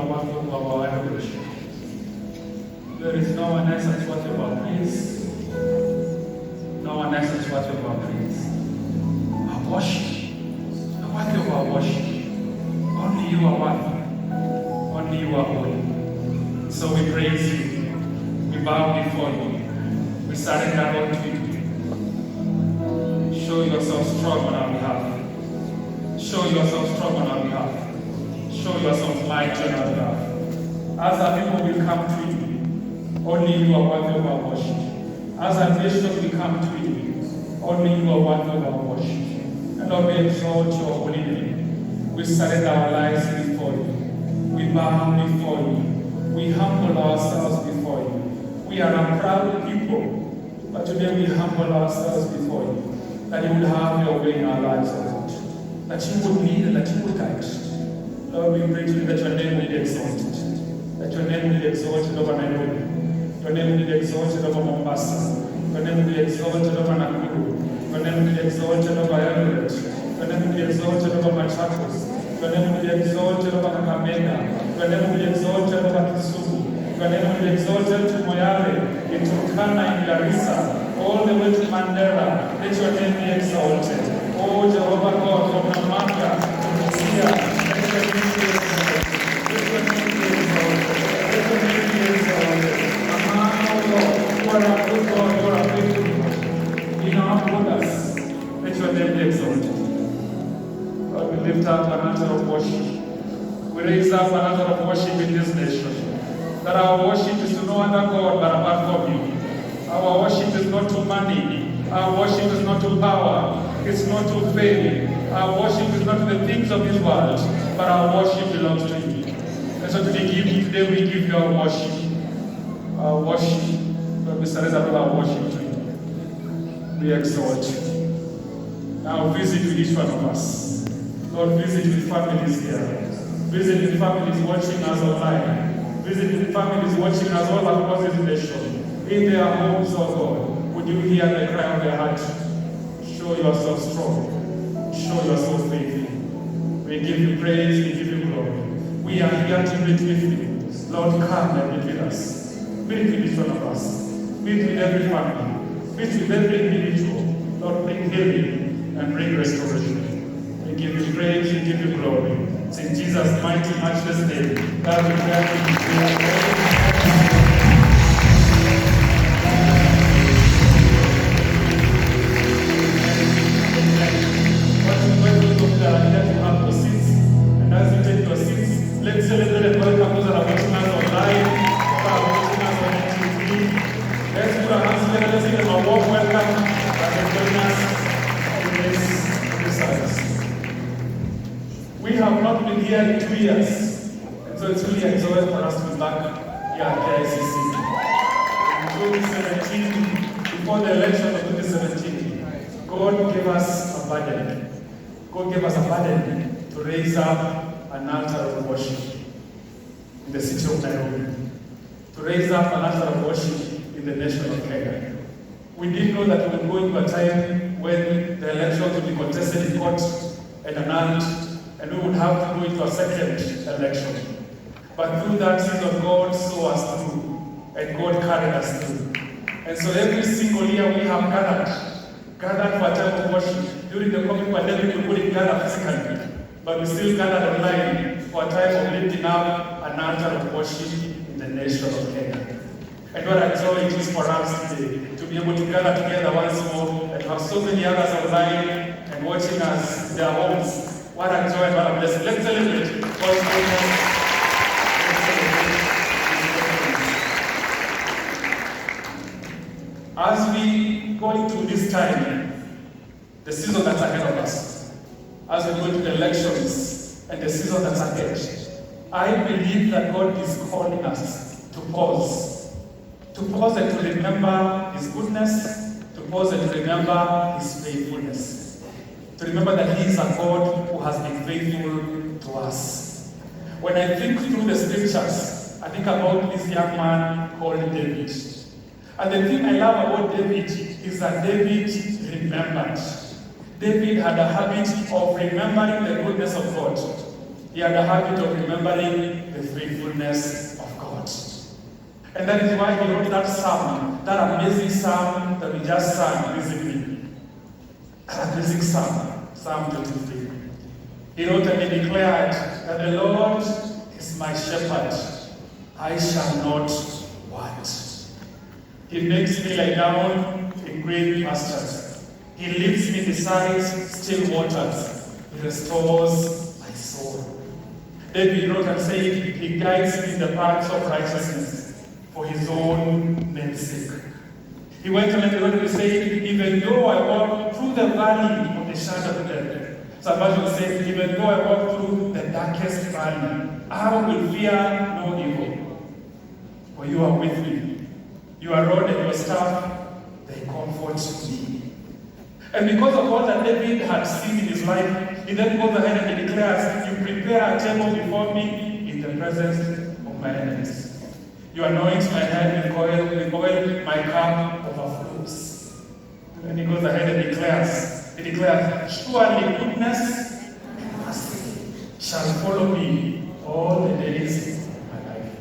are worthy of our adoration. There is no one else that's worthy of our praise. No one else that's worthy of our praise. Our worship, the worthy of our worship. Only you are worthy. Only you are holy. So we praise you. We bow before you. We surrender all to you. Show yourself strong on our behalf. Show yourself strong on our behalf. Show yourself mighty on our behalf. As our people will come to you, only you are worthy of our worship. As a nation we come to you, only you are worthy of our worship. And Lord, we exalt your holy name. We surrender our lives before you. We bow before you. We humble ourselves before you. We are a proud people, but today we humble ourselves before you, that you would have your way in our lives, O Lord. That you would lead and that you would guide. Lord, we pray to you that your name will be exalted. That your name will be exalted over Nairobi. Your name will be exalted over Mombasa. Your name will be exalted over Nakuru. Your name will be exalted over Eldoret. Your name will be exalted over Machakos. Your name will be exalted over Kakamega. Your name will be exalted over Kisumu. Your name will be exalted to Moyale, in Turkana, in Garissa, all the way to Mandera. Let your name be exalted. Oh, Jehovah God, from Namanga to Busia, let your name be exalted. Let your name be exalted. Let your name be exalted. Oh Lord, you are a good God, you are a faithful God. In our borders, let your name be exalted. Lord, we lift up an altar of worship. We raise up an altar of worship in this nation. That our worship is to no other God but apart from you. Our worship is not to money. Our worship is not to power. It's not to fame. Our worship is not to the things of this world, but our worship belongs to you. And so today we give you our worship. Our worship. Lord, we surrender all our worship to you. We exalt you. Now visit with each one of us. Lord, visit with families here. Visit with families watching us online. Visit with families watching us all across this nation. In their homes, oh God, would you hear the cry of their heart? Show yourself strong. Show yourself faithful. We give you praise, we give you glory. We are here to meet with you. Lord, come and meet with us. Meet with each one of us. Meet with every family. Meet with every individual. Lord, bring healing and bring restoration. We give you praise, we give you glory. It's in Jesus' mighty, matchless name that we pray. Let's celebrate and welcome those that are watching us online, that are watching us on TV. Let's put our hands together, let's give them a warm welcome as they join us in this service. We have not been here in 2 years, and so it's really a joy for us to be back here at KICC. In 2017, before the election of 2017, God gave us a burden. God gave us a burden to raise up an altar of worship in the city of Nairobi, to raise up an altar of worship in the nation of Kenya. We didn't know that we would go into a time when the elections would be contested in court and annulled, and we would have to go into a second election. But through that season, God saw us through, and God carried us through. And so every single year we have gathered for a time of worship. During the COVID pandemic, we couldn't gather physically, but we still gathered online for a time of lifting up an altar of worship in the nation of Kenya. And what a joy it is for us today to be able to gather together once more and have so many others online and watching us in their homes. What a joy and what a blessing. Let's celebrate God's goodness. As we go into this time, the season that's ahead of us, as we go into the elections and the season that's ahead, I believe that God is calling us to pause and to remember His goodness, to pause and to remember His faithfulness, to remember that He is a God who has been faithful to us. When I think through the scriptures, I think about this young man called David. And the thing I love about David is that David remembered. David had a habit of remembering the goodness of God. He had a habit of remembering the faithfulness of God. And that is why he wrote that psalm, that amazing psalm that we just sang recently. That amazing psalm, Psalm 23. He wrote and he declared that the Lord is my shepherd, I shall not want. He makes me lie down in green pastures. He leads me beside still waters. He restores my soul. David wrote and said, he guides me in the paths of righteousness for his own name's sake. He went on and wrote and said, even though I walk through the valley of the shadow of death, some version says, even though I walk through the darkest valley, I will fear no evil. For you are with me. Your rod and your staff, they comfort me. And because of all that David had seen in his life, he then goes ahead and he declares, you prepare a table before me in the presence of my enemies. You anoint my head with oil, my cup overflows. And he goes ahead and declares, surely goodness and mercy shall follow me all the days of my life.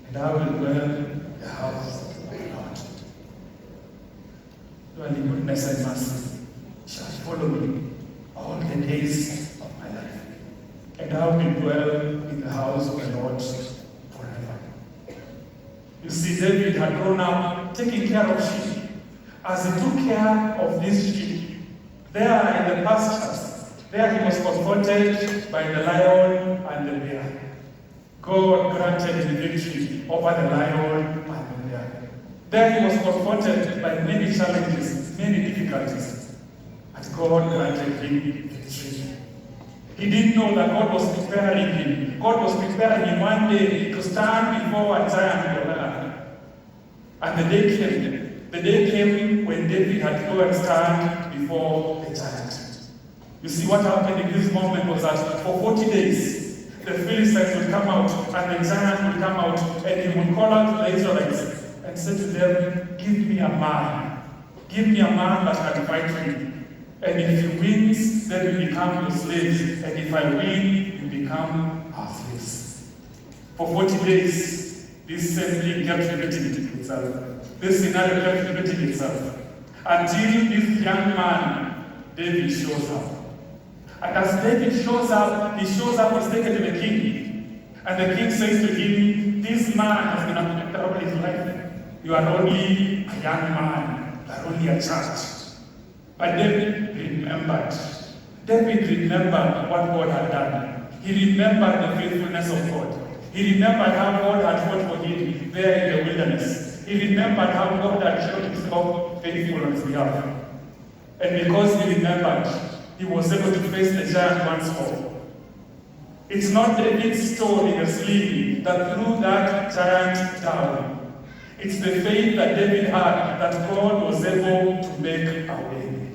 And I will dwell in the house of the Lord. Surely goodness and mercy shall follow me all the days of my life. And I will dwell in the house of the Lord forever. You see, David had grown up taking care of sheep. As he took care of these sheep, there in the pastures, there he was confronted by the lion and the bear. God granted him victory over the lion and the bear. There he was confronted by many challenges, many difficulties, and God granted him victory. He didn't know that God was preparing him. God was preparing him one day to stand before a giant. And the day came when David had to go and stand before the giant. You see, what happened in this moment was that for 40 days, the Philistines would come out, and the giant would come out, and he would call out the Israelites and say to them, give me a man that can fight me. And if he wins, then we become your slaves. And if I win, you become our slaves. For 40 days, this same thing kept repeating itself. This scenario kept repeating itself. Until this young man, David, shows up. And as David shows up, he's taken to the king. And the king says to him, this man has been afflicted all his life. You are only a young man. You are only a child. But David remembered. David remembered what God had done. He remembered the faithfulness of God. He remembered how God had fought for him there in the wilderness. He remembered how God had shown himself faithful on his behalf. And because he remembered, he was able to face the giant once more. It's not David's stone in a sling that threw that giant down. It's the faith that David had that God was able to make a way.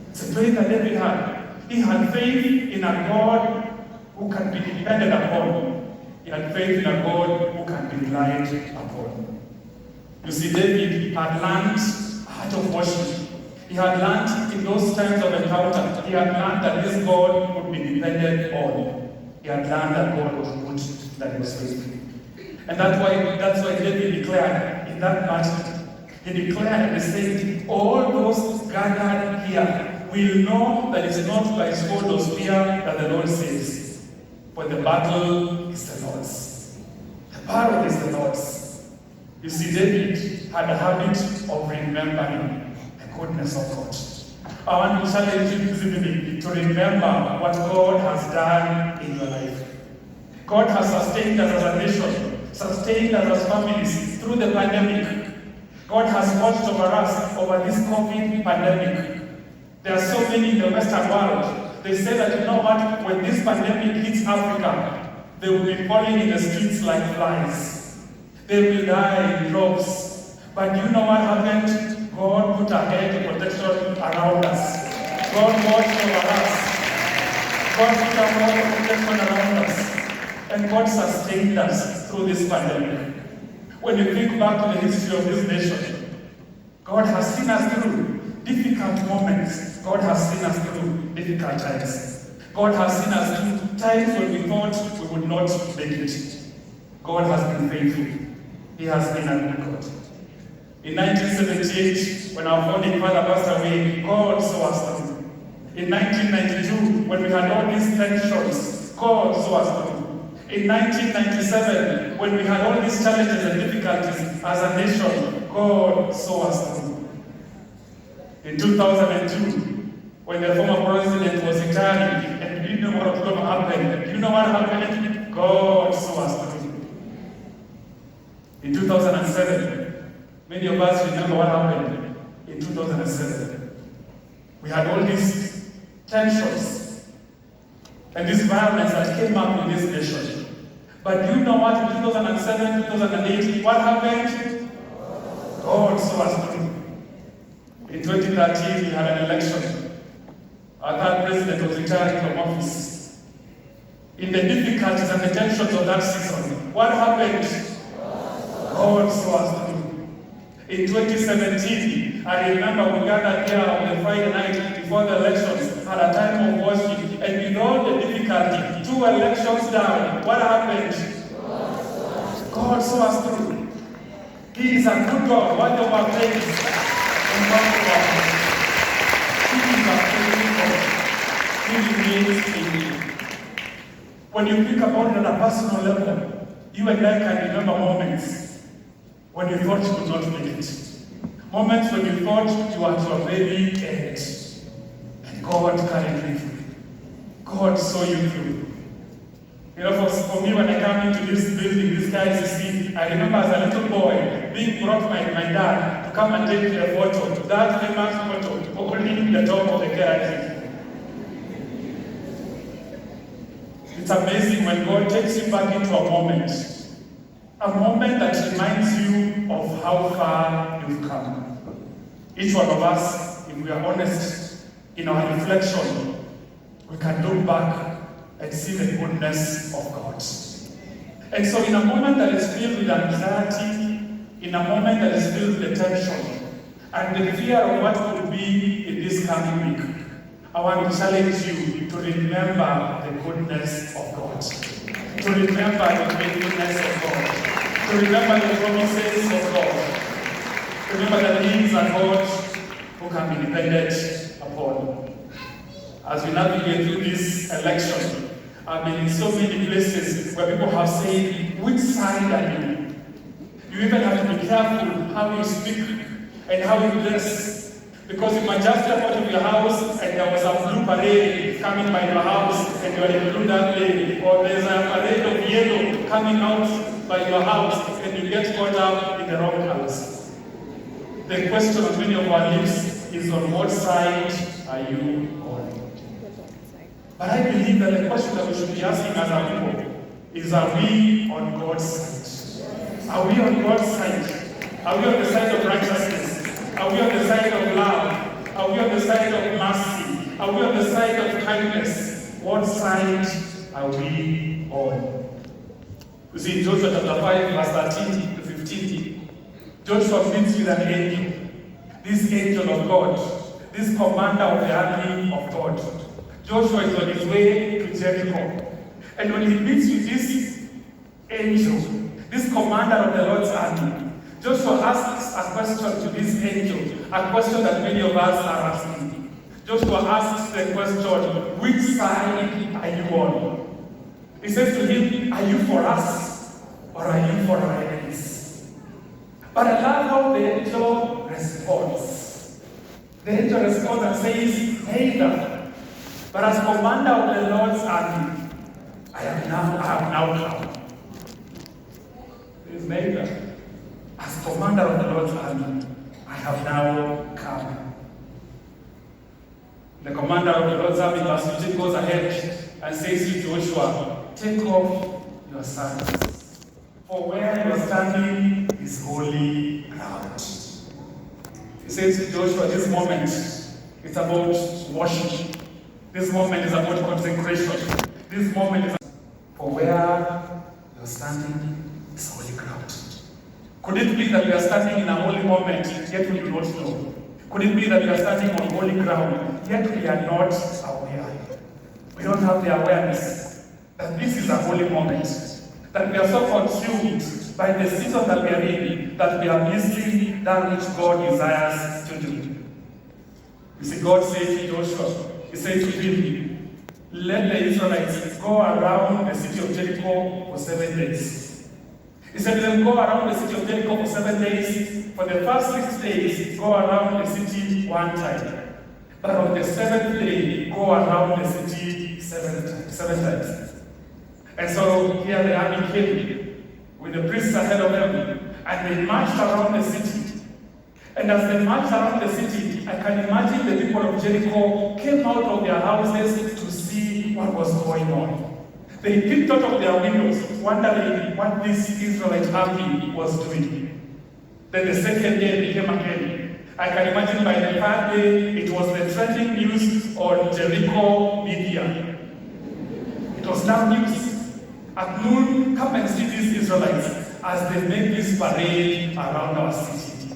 It's the faith that David had. He had faith in a God who can be depended upon. He had faith in a God who can be relied upon. You see, David had learned a heart of worship. He had learned in those times of encounter, he had learned that this God would be depended on. He had learned that God was good, that he was faithful. And that's why David declared in that matter, he declared and he said, all those gathered here will know that it's not by sword or spear that the Lord saves, but the battle is the Lord's. The battle is the Lord's. You see, David had a habit of remembering the goodness of God. I want to challenge you this evening to remember what God has done in your life. God has sustained us as a nation, sustained us as families through the pandemic. God has watched over us over this COVID pandemic. There are so many in the Western world. They say that, you know what, when this pandemic hits Africa, they will be falling in the streets like flies. They will die in droves. But you know what happened? God put a hedge of protection around us. God watched over us. God put a hedge of protection around us. And God sustained us through this pandemic. When you think back to the history of this nation, God has seen us through difficult moments. God has seen us through difficult times. God has seen us through times when we thought we would not make it, God has been faithful. He has been a good God. In 1978, when our founding father passed away, God saw us through. In 1992, when we had all these tensions, God saw us through. In 1997, when we had all these challenges and difficulties as a nation, God saw us through. In 2002, when the former president was retiring, and we didn't know what was going to happen, you know what happened? God saw us through. In 2007, many of us remember what happened in 2007. We had all these tensions and this violence that came up in this nation. But you know what? In 2007, 2008, what happened? God saw us through. In 2013, we had an election. Our third president was retiring from office. In the difficulties and the tensions of that season, what happened? God saw us through. In 2017, I remember we gathered here on the Friday night before the elections, had a time of worship, and with all the difficulty, 2 elections down, what happened? God saw us through. He is a good God, one of our faith and one of our faith. He is a faithful God. He remains faithful. When you think about it on a personal level, you and I can remember moments when you thought you could not make it. Moments when you thought you were to a very end. And God carried you through. God saw you through. You know, for me, when I come into this building, this guy you see, I remember as a little boy being brought by my dad to come and take a photo. That famous photo, holding the top of the garage. It's amazing when God takes you back into a moment that reminds you of how far you've come. Each one of us, if we are honest in our reflection, we can look back and see the goodness of God. And so in a moment that is filled with anxiety, in a moment that is filled with tension, and the fear of what could be in this coming week, I want to challenge you to remember the goodness of God, to remember the faithfulness of God, to remember the promises of God. Remember that He is a God who can be depended upon. As we navigate through this election, I've been in so many places where people have said, which side are you? You even have to be careful how you speak and how you dress. Because you might just step out of your house and there was a blue parade coming by your house and you are in blue that day, or there's a parade of yellow coming out by your house and you get caught up in the wrong colors. The question on many of our lips is, on what side are you on? But I believe that the question that we should be asking as a people is, are we on God's side? Are we on God's side? Are we on the side of righteousness? Are we on the side of love? Are we on the side of mercy? Are we on the side of kindness? What side are we on? You see, in Joshua chapter 5, verse 13 to 15, Joshua meets with an angel. This angel of God, this commander of the army of God. Joshua is on his way to Jericho. And when he meets with this angel, this commander of the Lord's army, Joshua asks a question to this angel, a question that many of us are asking. Joshua asks the question, which side are you on? He says to him, are you for us or are you for our enemies? But I love how the angel responds. The angel responds and says, neither. But as commander of the Lord's army, I have now come. It is neither. As commander of the Lord's army, I have now come. The commander of the Lord's army, verse 15, goes ahead and says to Joshua, take off your sandals, for where you are standing is holy ground. He says to Joshua, this moment is about worship. This moment is about consecration. This moment is for where you are standing is holy ground. Could it be that we are standing in a holy moment, yet we do not know? Could it be that we are standing on holy ground, yet we are not aware? We don't have the awareness. that this is a holy moment, that we are so consumed by the season that we are in, that we are missing that which God desires to do. You see, God said to Joshua, He said to him, let the Israelites go around the city of Jericho for 7 days. He said, let them go around the city of Jericho for 7 days. For the first 6 days, go around the city 1 time. But on the 7th day, go around the city 7 times. And so here the army came with the priests ahead of them, and they marched around the city. And as they marched around the city, I can imagine the people of Jericho came out of their houses to see what was going on. They peeped out of their windows, wondering what this Israelite army was doing. Then the second day became again. I can imagine by the third day, it was the trending news on Jericho media. It was now news. At noon, come and see these Israelites as they make this parade around our city.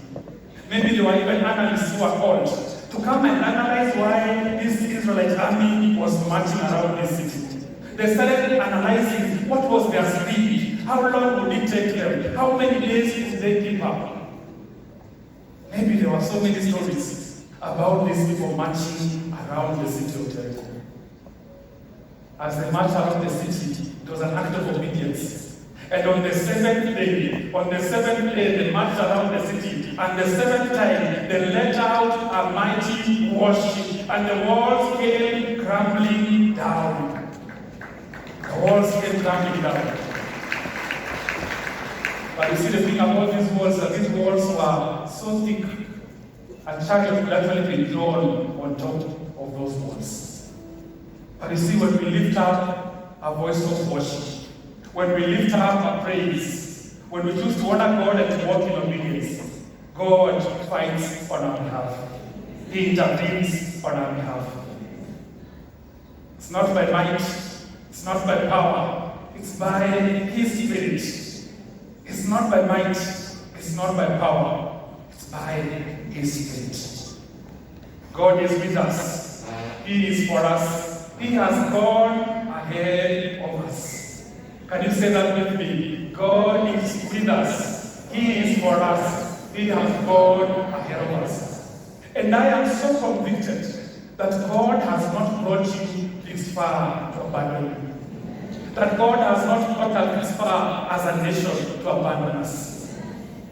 Maybe there were even analysts who were called to come and analyze why this Israelite army was marching around this city. They started analyzing what was their speed, how long would it take them, how many days would they keep up. Maybe there were so many stories about these people marching around the city of Jericho. As they marched around the city, it was an act of obedience. And on the 7th day, they marched around the city. And the 7th time, they let out a mighty worship. And the walls came crumbling down. The walls came crumbling down. But you see the thing about these walls, that these walls were so thick, a chariot could actually be drawn on top of those walls. But you see, when we lift up a voice of worship, when we lift up a praise, when we choose to honor God and to walk in obedience, God fights on our behalf. He intervenes on our behalf. It's not by might, it's not by power, it's by His Spirit. It's not by might, it's not by power, it's by His Spirit. God is with us. He is for us. He has gone ahead of us. Can you say that with me? God is with us. He is for us. He has gone ahead of us. And I am so convicted that God has not brought you this far to abandon you. That God has not brought us this far as a nation to abandon us.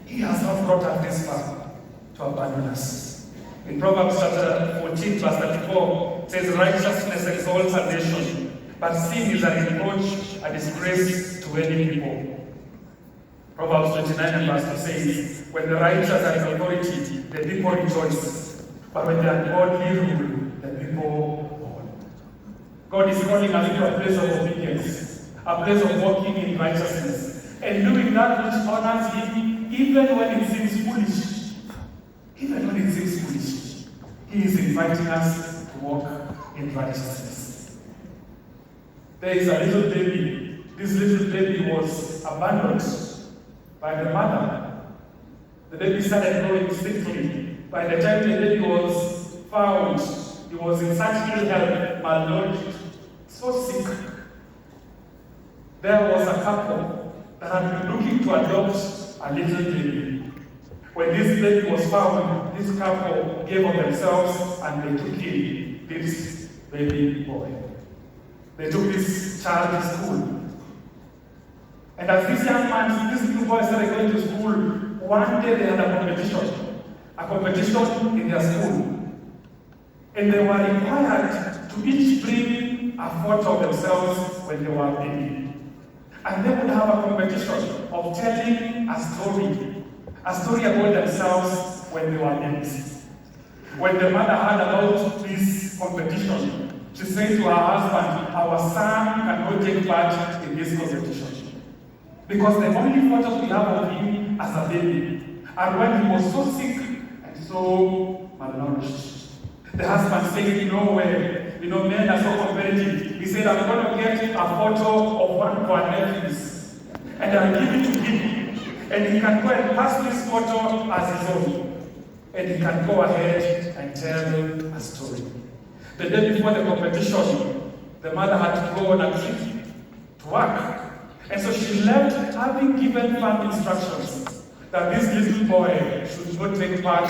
He has not brought us this far to abandon us. In Proverbs chapter 14, verse 34, it says, righteousness exalts a nation, but sin is a reproach, a disgrace to any people. Proverbs 29 and verse 2 says, when the righteous are in authority, the people rejoice, but when they are godly rule, the people mourn. God is calling us to a place of obedience, a place of walking in righteousness, and doing that which honors Him, even when it seems foolish. Even when it seems foolish. He is inviting us to walk in righteousness. There is a little baby. This little baby was abandoned by the mother. The baby started growing sickly. By the time the baby was found, he was in such ill health, malnourished, so sick. There was a couple that had been looking to adopt a little baby. When this baby was found, this couple gave of themselves and they took in this baby boy. They took this child to school. And as this young man, this little boy started going to school, one day they had a competition in their school. And they were required to each bring a photo of themselves when they were baby. And they would have a competition of telling a story about themselves when they were babies. When the mother heard about this competition, she said to her husband, our son cannot take part in this competition. Because the only photos we have of him as a baby are when he was so sick and so malnourished. The husband said, no way, men are so competitive. He said, I'm going to get a photo of one of our nephews and I'll give it to him. And he can go and pass this photo as his own. And he can go ahead and tell a story. The day before the competition, the mother had to go on a trip. to work. And so she left having given firm instructions that this little boy should not take part